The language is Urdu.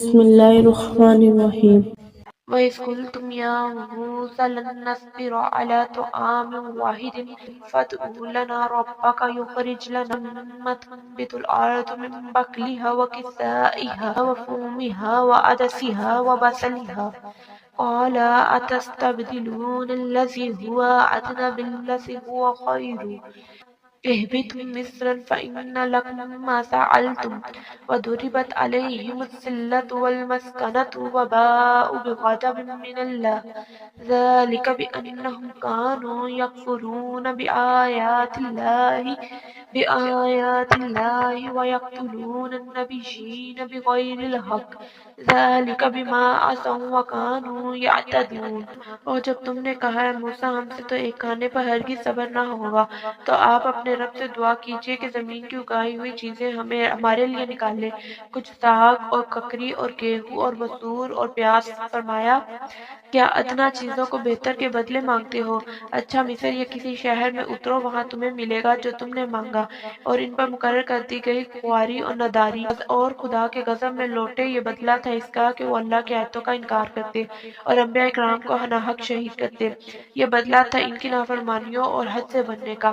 بسم الله الرحمن الرحيم. وَإِذْ قُلْتُمْ يَا مُوسَى لَن نَّصْبِرَ عَلَىٰ طَعَامٍ وَاحِدٍ فَادْعُ لَنَا رَبَّكَ يُخْرِجْ لَنَا مِمَّا تُنبِتُ الْأَرْضُ مِن بَقْلِهَا وَقِثَّائِهَا وَفُومِهَا وَعَدَسِهَا وَبَصَلِهَا قَالَ أَتَسْتَبْدِلُونَ الَّذِي هُوَ أَدْنَىٰ بِالَّذِي هُوَ خَيْرٌ اهبطوا مصرا فإن لكم ما سألتم وضربت عليهم الذلة والمسكنة وباءوا بغضب من الله ذلك بأنهم كانوا يكفرون بآيات الله ويقتلون النبيين بغير الحق ذلك بما عصوا وكانوا يعتدون۔ اور جب تم نے کہا ہے موسیٰ ہم سے تو ایک کھانے پر ہرگز صبر نہ ہوگا، تو آپ اپنے رب سے دعا کیجئے کہ زمین کی اگائی ہوئی چیزیں ہمارے لیے نکالے، کچھ ساگ اور ککری اور گیہوں اور مسور اور پیاز۔ فرمایا کیا ادنا چیزوں کو بہتر کے بدلے مانگتے ہو؟ اچھا مصر یا کسی شہر میں اترو، وہاں تمہیں ملے گا جو تم نے مانگا۔ اور ان پر مقرر کر دی گئی خواری اور نداری اور خدا کے غضب میں لوٹے، یہ بدلہ تھا اس کا کہ وہ اللہ کی آیتوں کا انکار کرتے اور انبیاء کرام کو ناحق شہید کرتے۔ یہ بدلہ تھا ان کی نافرمانیوں اور حد سے بڑھنے کا۔